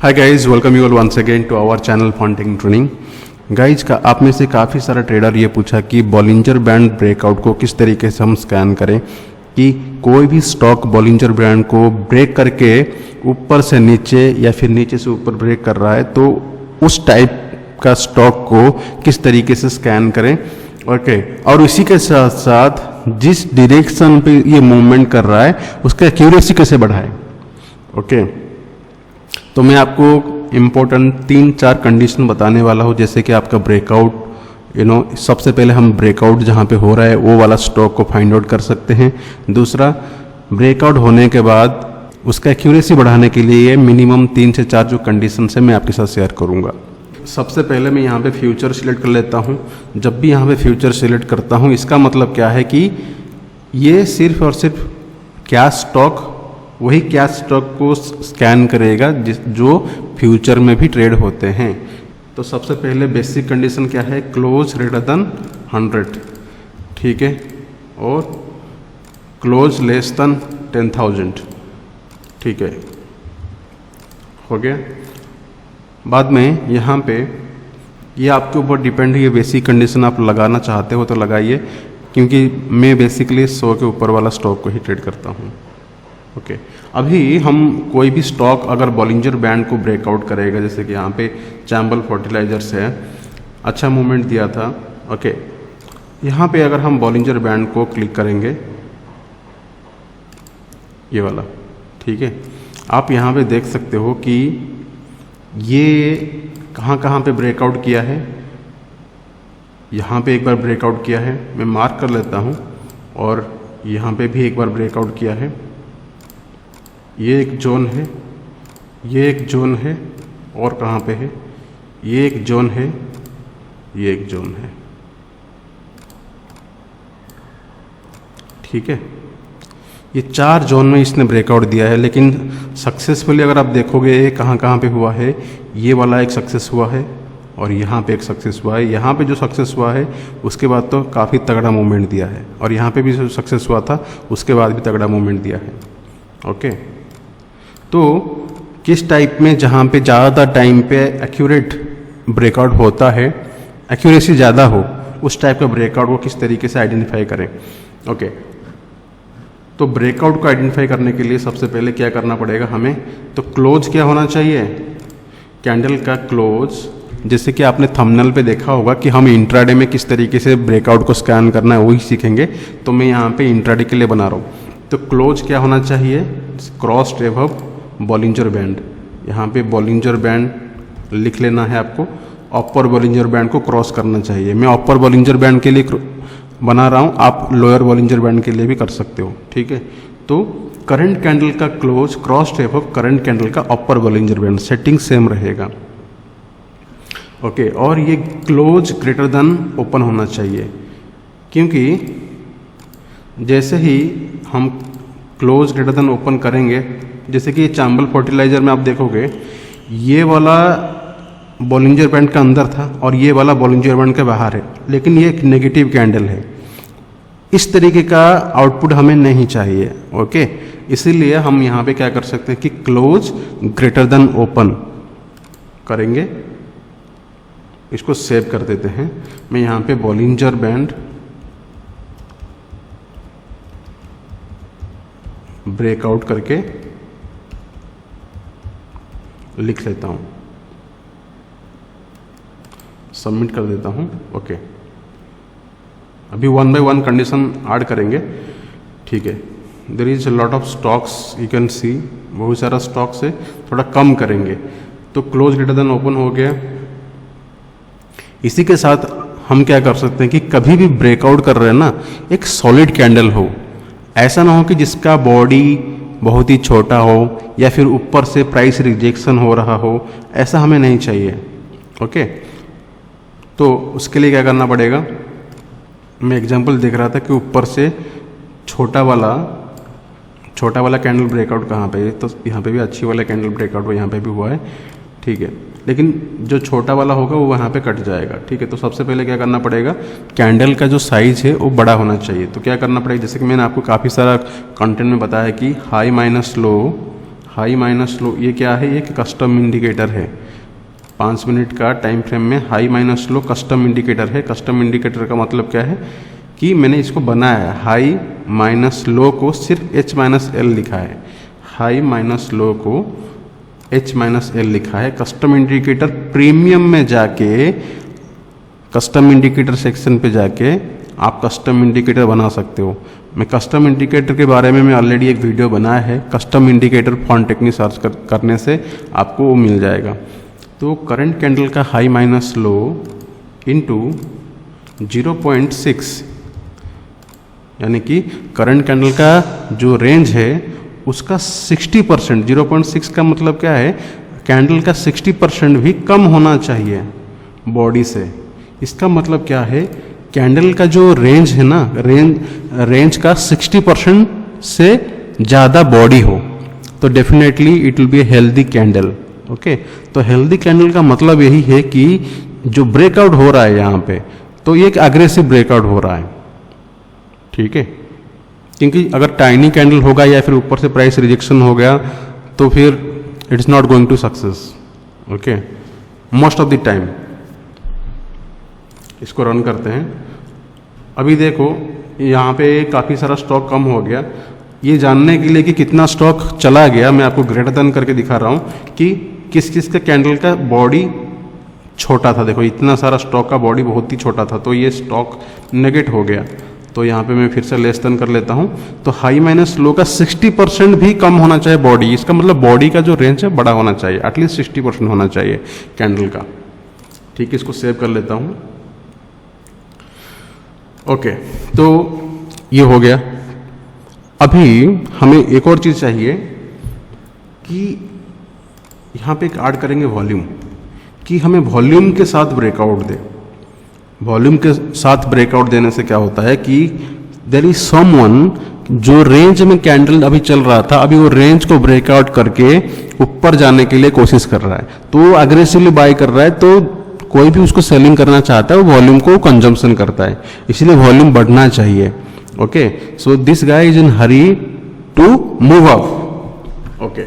Hi guys, welcome you all once again to our channel फॉन्टिंग training. Guys का आप में से काफ़ी सारा ट्रेडर ये पूछा कि बॉलिंजर बैंड ब्रेकआउट को किस तरीके से हम स्कैन करें कि कोई भी स्टॉक बॉलिंजर बैंड को ब्रेक करके ऊपर से नीचे या फिर नीचे से ऊपर ब्रेक कर रहा है तो उस टाइप का स्टॉक को किस तरीके से स्कैन करें। ओके, और इसी के साथ साथ जिस डायरेक्शन पे ये मूवमेंट कर रहा है उसका एक्यूरेसी कैसे बढ़ाएं। ओके, तो मैं आपको इम्पोर्टेंट 3-4 कंडीशन बताने वाला हूँ, जैसे कि आपका ब्रेकआउट सबसे पहले हम ब्रेकआउट जहाँ पे हो रहा है वो वाला स्टॉक को फाइंड आउट कर सकते हैं। दूसरा, ब्रेकआउट होने के बाद उसका एक्यूरेसी बढ़ाने के लिए मिनिमम 3 से 4 जो कंडीशन है मैं आपके साथ शेयर करूँगा। सबसे पहले मैं यहाँ पे फ्यूचर सिलेक्ट कर लेता हूँ। जब भी यहाँ पे फ्यूचर सिलेक्ट करता हूँ इसका मतलब क्या है कि ये सिर्फ और सिर्फ कैश स्टॉक, वही कैश स्टॉक को स्कैन करेगा जो फ्यूचर में भी ट्रेड होते हैं। तो सबसे पहले बेसिक कंडीशन क्या है, क्लोज ग्रेटर देन 100, ठीक है, और क्लोज लेस देन 10,000, ठीक है, हो गया। बाद में यहाँ पे ये आपके ऊपर डिपेंड है, ये बेसिक कंडीशन आप लगाना चाहते हो तो लगाइए, क्योंकि मैं बेसिकली 100 के ऊपर वाला स्टॉक को ही ट्रेड करता हूँ। ओके, अभी हम कोई भी स्टॉक अगर बॉलिंजर बैंड को ब्रेकआउट करेगा, जैसे कि यहाँ पे चैम्बल फर्टिलाइजर्स है, अच्छा मूवमेंट दिया था। ओके, यहाँ पे अगर हम बॉलिंजर बैंड को क्लिक करेंगे, ये वाला, ठीक है, आप यहाँ पे देख सकते हो कि ये कहाँ पे ब्रेकआउट किया है। यहाँ पे एक बार ब्रेकआउट किया है, मैं मार्क कर लेता हूँ, और यहाँ पे भी एक बार ब्रेकआउट किया है। ये एक जोन है, ये एक जोन है, और कहाँ पे है, ये एक जोन है, ये एक जोन है, ठीक है। ये 4 जोन में इसने ब्रेकआउट दिया है, लेकिन सक्सेसफुली अगर आप देखोगे ये कहाँ पे हुआ है, ये वाला एक सक्सेस हुआ है और यहाँ पे एक सक्सेस हुआ है। यहाँ पे जो सक्सेस हुआ है उसके बाद तो काफ़ी तगड़ा मूवमेंट दिया है, और यहाँ पे भी जो सक्सेस हुआ था उसके बाद भी तगड़ा मूवमेंट दिया है। ओके, तो किस टाइप में जहाँ पे ज़्यादा टाइम पे एक्यूरेट ब्रेकआउट होता है, एक्यूरेसी ज़्यादा हो, उस टाइप का ब्रेकआउट को किस तरीके से आइडेंटिफाई करें। ओके, तो ब्रेकआउट को आइडेंटिफाई करने के लिए सबसे पहले क्या करना पड़ेगा हमें, तो क्लोज क्या होना चाहिए, कैंडल का क्लोज। जैसे कि आपने थंबनेल पे देखा होगा कि हम इंट्राडे में किस तरीके से ब्रेकआउट को स्कैन करना है वही सीखेंगे, तो मैं यहाँ पे इंट्राडे के लिए बना रहा हूँ। तो क्लोज क्या होना चाहिए, क्रॉस एबव बॉलिंजर बैंड। यहाँ पे बॉलिंजर बैंड लिख लेना है आपको, अपर बॉलिंजर बैंड को क्रॉस करना चाहिए। मैं अपर बॉलिंजर बैंड के लिए बना रहा हूँ, आप लोअर बॉलिंजर बैंड के लिए भी कर सकते हो, ठीक है। तो करंट कैंडल का close cross above current candle का upper Bollinger band, setting same रहेगा। ओके, और ये क्लोज ग्रेटर देन ओपन होना चाहिए, क्योंकि जैसे ही हम क्लोज ग्रेटर देन ओपन करेंगे, जैसे कि चैम्बल फर्टिलाइजर में आप देखोगे ये वाला बॉलिंजर बैंड का अंदर था और ये वाला बॉलिंजर बैंड के बाहर है, लेकिन ये एक नेगेटिव कैंडल है। इस तरीके का आउटपुट हमें नहीं चाहिए। ओके, इसीलिए हम यहाँ पे क्या कर सकते हैं कि क्लोज ग्रेटर देन ओपन करेंगे। इसको सेव कर देते हैं। मैं यहाँ पे बॉलिंजर बैंड ब्रेकआउट करके लिख लेता हूँ, सबमिट कर देता हूँ। ओके, अभी 1 बाय 1 कंडीशन ऐड करेंगे, ठीक है। There is a lot of stocks, you can see, बहुत सारा स्टॉक्स है, थोड़ा कम करेंगे। तो क्लोज ग्रेटर देन ओपन हो गया। इसी के साथ हम क्या कर सकते हैं कि कभी भी ब्रेकआउट कर रहे हैं ना, एक सॉलिड कैंडल हो, ऐसा ना हो कि जिसका बॉडी बहुत ही छोटा हो या फिर ऊपर से प्राइस रिजेक्शन हो रहा हो, ऐसा हमें नहीं चाहिए। ओके, तो उसके लिए क्या करना पड़ेगा, मैं एग्जांपल देख रहा था कि ऊपर से छोटा वाला कैंडल ब्रेकआउट कहाँ पे है, तो यहाँ पे भी अच्छी वाला कैंडल ब्रेकआउट यहाँ पे भी हुआ है, ठीक है, लेकिन जो छोटा वाला होगा वो वहाँ पे कट जाएगा, ठीक है। तो सबसे पहले क्या करना पड़ेगा, कैंडल का जो साइज है वो बड़ा होना चाहिए। तो क्या करना पड़ेगा, जैसे कि मैंने आपको काफ़ी सारा कंटेंट में बताया कि high minus low, high minus low, ये क्या है, ये कस्टम इंडिकेटर है। 5 मिनट का टाइम फ्रेम में high minus low custom indicator है। कस्टम इंडिकेटर का मतलब क्या है कि मैंने इसको बनाया है, हाई माइनस लो को सिर्फ H माइनस एल लिखा है, हाई माइनस लो को H माइनस एल लिखा है। कस्टम इंडिकेटर प्रीमियम में जाके, कस्टम इंडिकेटर सेक्शन पे जाके आप कस्टम इंडिकेटर बना सकते हो। मैं कस्टम इंडिकेटर के बारे में मैं ऑलरेडी एक वीडियो बनाया है, custom indicator font technique search करने से आपको वो मिल जाएगा। तो करंट कैंडल का हाई माइनस लो इनटू 0.6, यानी कि करंट कैंडल का जो रेंज है उसका 60%, 0.6 का मतलब क्या है, कैंडल का 60% भी कम होना चाहिए बॉडी से। इसका मतलब क्या है, कैंडल का जो रेंज है ना, रेंज का 60% से ज़्यादा बॉडी हो तो definitely it will be a healthy candle. Okay, तो हेल्दी कैंडल का मतलब यही है कि जो ब्रेकआउट हो रहा है यहाँ पे, तो ये एक अग्रेसिव ब्रेकआउट हो रहा है, ठीक है। क्योंकि अगर टाइनी कैंडल होगा या फिर ऊपर से प्राइस रिजेक्शन हो गया तो फिर it is not going to success. Okay, most of the time. इसको रन करते हैं। अभी देखो यहाँ पे काफ़ी सारा स्टॉक कम हो गया। ये जानने के लिए कि कितना स्टॉक चला गया, मैं आपको ग्रेटर देन करके दिखा रहा हूँ कि किस किस का कैंडल का बॉडी छोटा था। देखो इतना सारा स्टॉक का बॉडी बहुत ही छोटा था, तो ये स्टॉक नेगेट हो गया। तो यहाँ पे मैं फिर से लेस देन कर लेता हूँ। तो हाई माइनस लो का 60% भी कम होना चाहिए बॉडी। इसका मतलब बॉडी का जो रेंज है बड़ा होना चाहिए, एटलीस्ट 60% होना चाहिए कैंडल का। ठीक है, इसको सेव कर लेता हूँ। ओके, तो ये हो गया। अभी हमें एक और चीज़ चाहिए कि यहाँ पे एक ऐड करेंगे वॉल्यूम, कि हमें वॉल्यूम के साथ ब्रेकआउट दे। वॉल्यूम के साथ ब्रेकआउट देने से क्या होता है कि देयर इज समवन जो रेंज में कैंडल अभी चल रहा था, अभी वो रेंज को ब्रेकआउट करके ऊपर जाने के लिए कोशिश कर रहा है, तो वो अग्रेसिवली बाय कर रहा है। तो कोई भी उसको सेलिंग करना चाहता है वो वॉल्यूम को कंजम्पशन करता है, इसलिए वॉल्यूम बढ़ना चाहिए। Okay, so this guy is in hurry to move up. Okay,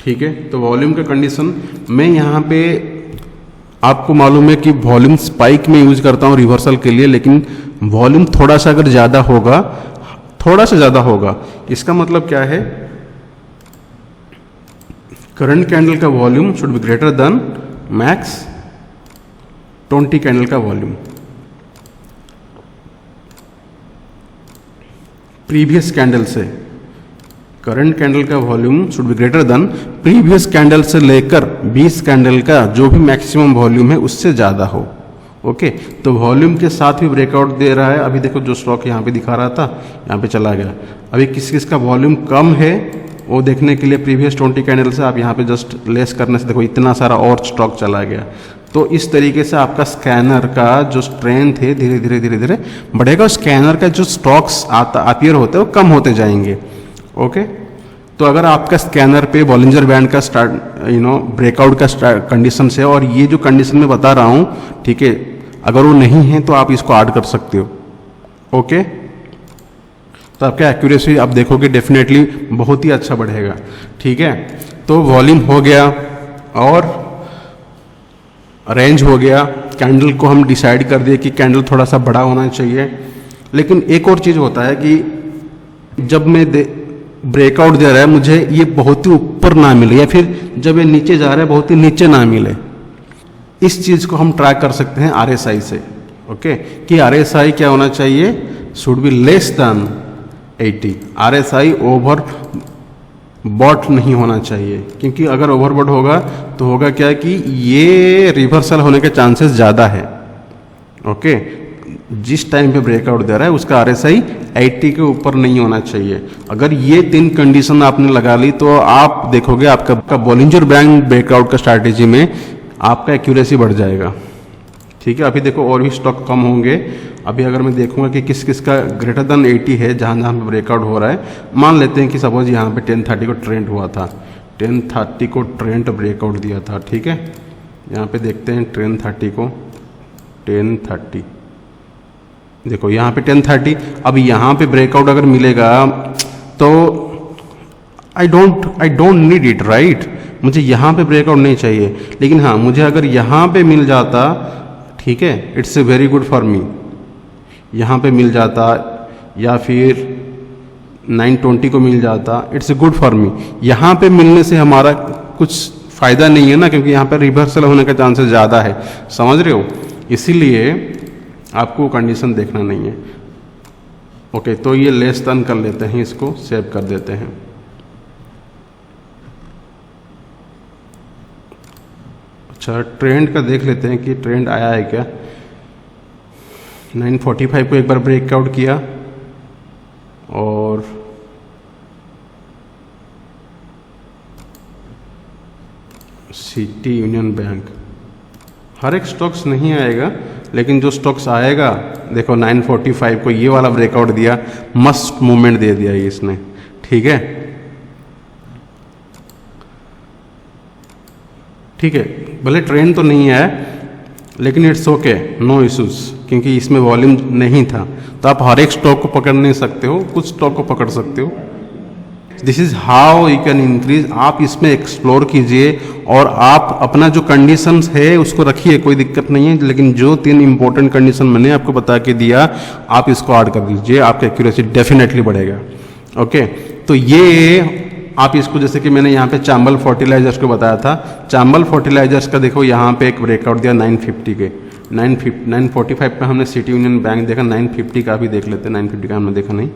ठीक है। तो वॉल्यूम का कंडीशन मैं यहाँ पे आपको मालूम है कि वॉल्यूम स्पाइक में यूज करता हूँ रिवर्सल के लिए, लेकिन वॉल्यूम थोड़ा सा अगर ज़्यादा होगा, थोड़ा सा ज़्यादा होगा, इसका मतलब क्या है, करंट कैंडल का volume should be greater than max 20 candle का वॉल्यूम। प्रीवियस कैंडल से करंट कैंडल का volume should be greater than previous candle से लेकर 20 कैंडल का जो भी मैक्सिमम वॉल्यूम है उससे ज़्यादा हो। ओके, तो वॉल्यूम के साथ भी ब्रेकआउट दे रहा है। अभी देखो जो स्टॉक यहाँ पे दिखा रहा था यहाँ पे चला गया। अभी किस किस का वॉल्यूम कम है वो देखने के लिए प्रीवियस 20 कैंडल से आप यहाँ पे जस्ट लेस करने से देखो इतना सारा और स्टॉक चला गया। तो इस तरीके से आपका स्कैनर का जो स्ट्रेंथ है धीरे धीरे धीरे धीरे बढ़ेगा। स्कैनर का जो स्टॉक्स अपीयर होते हैं वो कम होते जाएंगे। ओके, तो अगर आपका स्कैनर पे बॉलिंजर बैंड का ब्रेकआउट का कंडीशन है और ये जो कंडीशन मैं बता रहा हूँ, ठीक है, अगर वो नहीं है तो आप इसको ऐड कर सकते हो। ओके, तो आपका एक्यूरेसी आप देखोगे डेफिनेटली बहुत ही अच्छा बढ़ेगा। ठीक है, तो वॉल्यूम हो गया और रेंज हो गया। कैंडल को हम डिसाइड कर दिए कि कैंडल थोड़ा सा बड़ा होना चाहिए। लेकिन एक और चीज़ होता है कि जब मैं ब्रेकआउट दे रहा है मुझे ये बहुत ही ऊपर ना मिले, या फिर जब ये नीचे जा रहा है बहुत ही नीचे ना मिले। इस चीज़ को हम ट्रैक कर सकते हैं RSI से। ओके, कि RSI क्या होना चाहिए, should be less than 80। RSI overbought नहीं होना चाहिए, क्योंकि अगर ओवरबॉट होगा तो होगा क्या कि ये रिवर्सल होने के चांसेस ज़्यादा है। ओके, जिस टाइम पे ब्रेकआउट दे रहा है उसका RSI 80 के ऊपर नहीं होना चाहिए। अगर ये 3 कंडीशन आपने लगा ली तो आप देखोगे आपका बॉलिंजर बैंड ब्रेकआउट का स्ट्रैटेजी में आपका एक्यूरेसी बढ़ जाएगा। ठीक है, अभी देखो और भी स्टॉक कम होंगे। अभी अगर मैं देखूंगा कि किस किस का ग्रेटर देन 80 है जहाँ जहाँ पे ब्रेकआउट हो रहा है, मान लेते हैं कि सपोज यहाँ पे 1030 को ट्रेंड हुआ था, 1030 को ट्रेंड ब्रेकआउट दिया था। ठीक है, यहाँ पे देखते हैं 1030 को, 1030 देखो यहाँ पे 1030। अब यहाँ पे ब्रेकआउट अगर मिलेगा तो I don't need it, right. मुझे यहाँ पे ब्रेकआउट नहीं चाहिए, लेकिन हाँ मुझे अगर यहाँ पे मिल जाता, ठीक है, it's a very good for me. यहाँ पे मिल जाता या फिर 920 को मिल जाता, it's a good for me. यहाँ पे मिलने से हमारा कुछ फ़ायदा नहीं है ना, क्योंकि यहाँ पे रिवर्सल होने का चांसेस ज़्यादा है, समझ रहे हो। इसीलिए आपको कंडीशन देखना नहीं है। ओके, तो ये लेस देन कर लेते हैं, इसको सेव कर देते हैं। अच्छा, ट्रेंड का देख लेते हैं कि ट्रेंड आया है क्या। 945 को एक बार ब्रेकआउट किया और सिटी यूनियन बैंक, हर एक स्टॉक्स नहीं आएगा, लेकिन जो स्टॉक्स आएगा, देखो 945 को ये वाला ब्रेकआउट दिया, मस्त मूवमेंट दे दिया ये इसने, ठीक है। ठीक है, भले ट्रेंड तो नहीं है, लेकिन इट्स ओके, नो इश्यूज, क्योंकि इसमें वॉल्यूम नहीं था। तो आप हर एक स्टॉक को पकड़ नहीं सकते हो, कुछ स्टॉक को पकड़ सकते हो। This is how you can increase. आप इसमें एक्सप्लोर कीजिए और आप अपना जो कंडीशंस है उसको रखिए, कोई दिक्कत नहीं है, लेकिन जो 3 इंपॉर्टेंट कंडीशन मैंने आपको बता के दिया, आप इसको ऐड कर दीजिए, आपका एक्यूरेसी डेफिनेटली बढ़ेगा। ओके, तो ये आप इसको, जैसे कि मैंने यहाँ पे चांबल फर्टिलाइजर्स को बताया था, चांबल फर्टिलाइजर्स का देखो यहाँ पे एक ब्रेकआउट दिया 950 के, 945 पे हमने सिटी यूनियन बैंक देखा, 950 का भी देख लेते हैं। 950 का हमने देखा नहीं,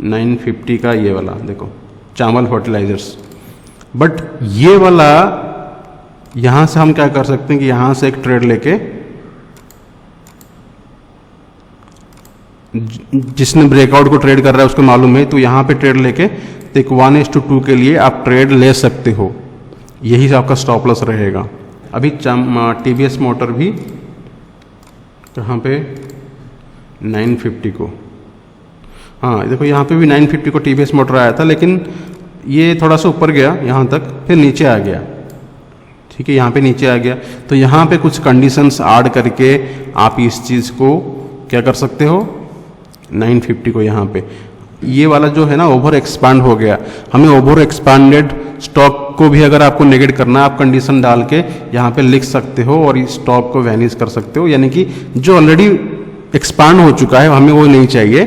950 का ये वाला देखो, चांबल फर्टिलाइजर्स। बट ये वाला यहाँ से हम क्या कर सकते हैं कि यहाँ से एक ट्रेड लेके, जिसने ब्रेकआउट को ट्रेड कर रहा है उसको मालूम है, तो यहाँ पे ट्रेड लेके एक 1:2 के लिए आप ट्रेड ले सकते हो, यही से आपका स्टॉप लॉस रहेगा। अभी टीवीएस मोटर भी कहाँ पे, 950 को, हाँ देखो यहाँ पे भी 950 को टीवीएस मोटर आया था, लेकिन ये थोड़ा सा ऊपर गया यहाँ तक, फिर नीचे आ गया, ठीक है, यहाँ पे नीचे आ गया। तो यहाँ पे कुछ कंडीशंस ऐड करके आप इस चीज़ को क्या कर सकते हो, 950 को यहाँ पे, ये वाला जो है ना ओवर एक्सपांड हो गया, हमें ओवर एक्सपांडेड स्टॉक को भी अगर आपको नेगेट करना है, आप कंडीशन डाल के यहाँ पे लिख सकते हो और इस स्टॉक को वैनिश कर सकते हो, यानी कि जो ऑलरेडी एक्सपांड हो चुका है हमें वो नहीं चाहिए।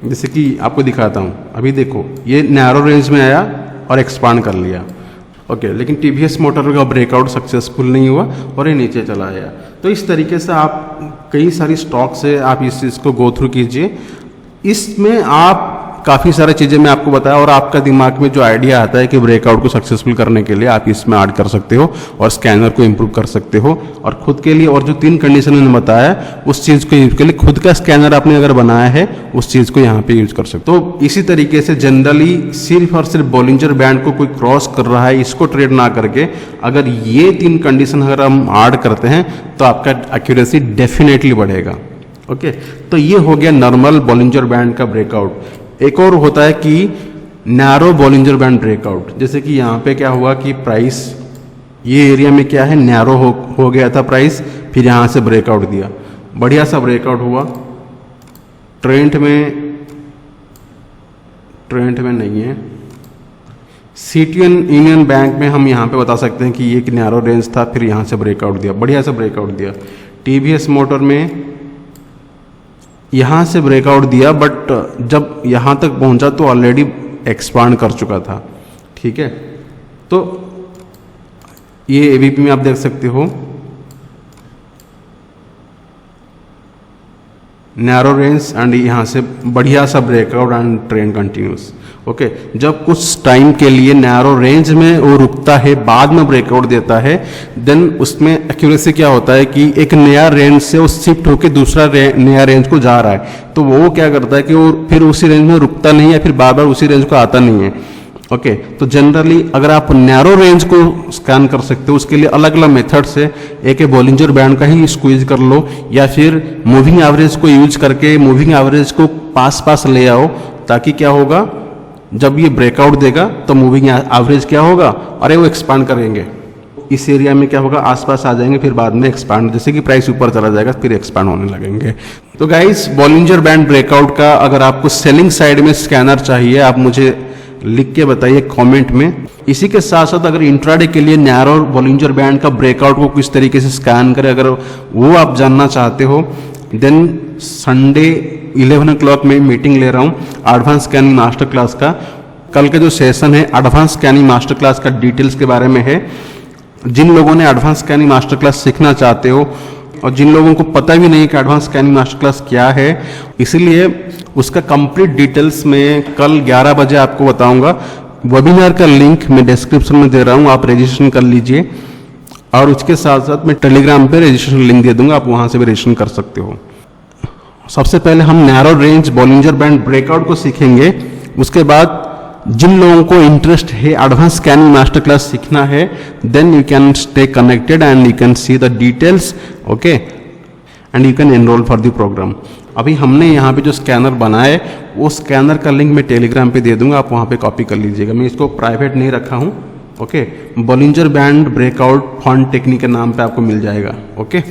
जैसे कि आपको दिखाता हूँ, अभी देखो ये नैरो रेंज में आया और एक्सपांड कर लिया, ओके, लेकिन टीवीएस मोटर का ब्रेकआउट सक्सेसफुल नहीं हुआ और ये नीचे चला आया। तो इस तरीके से आप कई सारी स्टॉक से आप इस चीज़ को गो थ्रू कीजिए। इसमें आप काफ़ी सारी चीज़ें मैं आपको बताया, और आपका दिमाग में जो आइडिया आता है कि ब्रेकआउट को सक्सेसफुल करने के लिए आप इसमें ऐड कर सकते हो और स्कैनर को इम्प्रूव कर सकते हो, और खुद के लिए, और जो 3 कंडीशन मैंने बताया उस चीज़ को यूज के लिए खुद का स्कैनर आपने अगर बनाया है उस चीज़ को यहाँ पे यूज कर सकते हो। तो इसी तरीके से जनरली सिर्फ और सिर्फ बॉलिंजर बैंड को कोई क्रॉस कर रहा है इसको ट्रेड ना करके, अगर ये 3 कंडीशन अगर हम ऐड करते हैं तो आपका एक्यूरेसी डेफिनेटली बढ़ेगा। ओके, तो ये हो गया नॉर्मल बॉलिंजर बैंड का ब्रेकआउट। एक और होता है कि नैरो बॉलिंजर बैंड ब्रेकआउट, जैसे कि यहाँ पे क्या हुआ कि प्राइस ये एरिया में क्या है, नैरो हो गया था प्राइस, फिर यहाँ से ब्रेकआउट दिया, बढ़िया सा ब्रेकआउट हुआ। ट्रेंड में नहीं है, सिटी यूनियन बैंक में हम यहाँ पे बता सकते हैं कि ये एक नैरो रेंज था, फिर यहाँ से ब्रेकआउट दिया, बढ़िया सा ब्रेकआउट दिया। टीवीएस मोटर में यहाँ से ब्रेकआउट दिया, बट जब यहाँ तक पहुँचा तो ऑलरेडी एक्सपांड कर चुका था, ठीक है। तो ये एबीपी में आप देख सकते हो नैरो रेंज एंड यहाँ से बढ़िया सा breakout and trend continuous. Okay, जब कुछ टाइम के लिए नैरो रेंज में वो रुकता है, बाद में ब्रेकआउट देता है, देन उसमें एक्यूरेसी क्या होता है कि एक नया रेंज से वो शिफ्ट होकर दूसरा नया रेंज को जा रहा है, तो वो क्या करता है कि वो फिर उसी रेंज में रुकता नहीं है, फिर बार बार उसी रेंज को आता नहीं है। ओके, तो जनरली अगर आप नैरो रेंज को स्कैन कर सकते हो, उसके लिए अलग अलग मेथड से, एक बॉलिंजर बैंड का ही स्क्वीज कर लो, या फिर मूविंग एवरेज को यूज करके मूविंग एवरेज को पास ले आओ, ताकि क्या होगा, जब ये ब्रेकआउट देगा तो मूविंग एवरेज क्या होगा, अरे वो एक्सपांड करेंगे। इस एरिया में क्या होगा, आसपास आ जाएंगे, फिर बाद में एक्सपांड, जैसे कि प्राइस ऊपर चला जाएगा फिर एक्सपांड होने लगेंगे। तो गाइस बॉलिंजर बैंड ब्रेकआउट का अगर आपको सेलिंग साइड में स्कैनर चाहिए आप मुझे लिख के बताइए कमेंट में। इसी के साथ साथ अगर इंट्राडे के लिए नैरो बॉलिंजर बैंड का ब्रेकआउट को किस तरीके से स्कैन करें अगर वो आप जानना चाहते हो, देन संडे 11 o'clock में मीटिंग ले रहा हूँ एडवांस स्कैनिंग मास्टर क्लास का। कल का जो सेशन है एडवांस स्कैनिंग मास्टर क्लास का डिटेल्स के बारे में है। जिन लोगों ने एडवांस स्कैनिंग मास्टर क्लास सीखना चाहते हो और जिन लोगों को पता भी नहीं कि एडवांस स्कैनिंग मास्टर क्लास क्या है, इसीलिए उसका कंप्लीट डिटेल्स में कल 11 बजे आपको बताऊंगा। वेबिनार का लिंक मैं डिस्क्रिप्शन में दे रहा हूं, आप रजिस्ट्रेशन कर लीजिए और उसके साथ साथ मैं टेलीग्राम पे रजिस्ट्रेशन लिंक दे दूंगा, आप वहां से भी रजिस्ट्रेशन कर सकते हो। सबसे पहले हम narrow range Bollinger band breakout को सीखेंगे। उसके बाद जिन लोगों को इंटरेस्ट है एडवांस स्कैनिंग मास्टर क्लास सीखना है, then you can stay connected and you can see the details, okay, and you can enrol for the programme. अभी हमने यहाँ पे जो स्कैनर बनाए वो स्कैनर का लिंक मैं टेलीग्राम पे दे दूंगा, आप वहाँ पे कॉपी कर लीजिएगा। मैं इसको प्राइवेट नहीं रखा हूँ, okay. Bollinger band breakout fund technique के नाम पे आपको मिल जाएगा, ओके।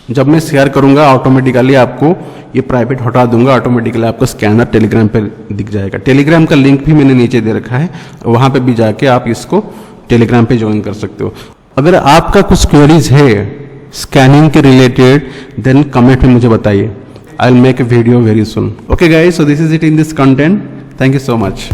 जब मैं शेयर करूंगा ऑटोमेटिकली आपको ये प्राइवेट हटा दूंगा, ऑटोमेटिकली आपको स्कैनर टेलीग्राम पे दिख जाएगा। टेलीग्राम का लिंक भी मैंने नीचे दे रखा है, वहां पे भी जाके आप इसको टेलीग्राम पे ज्वाइन कर सकते हो। अगर आपका कुछ क्वेरीज है स्कैनिंग के रिलेटेड, देन कमेंट में मुझे बताइए, I will make a video very soon. Okay guys, so this is it in this content, thank you so much.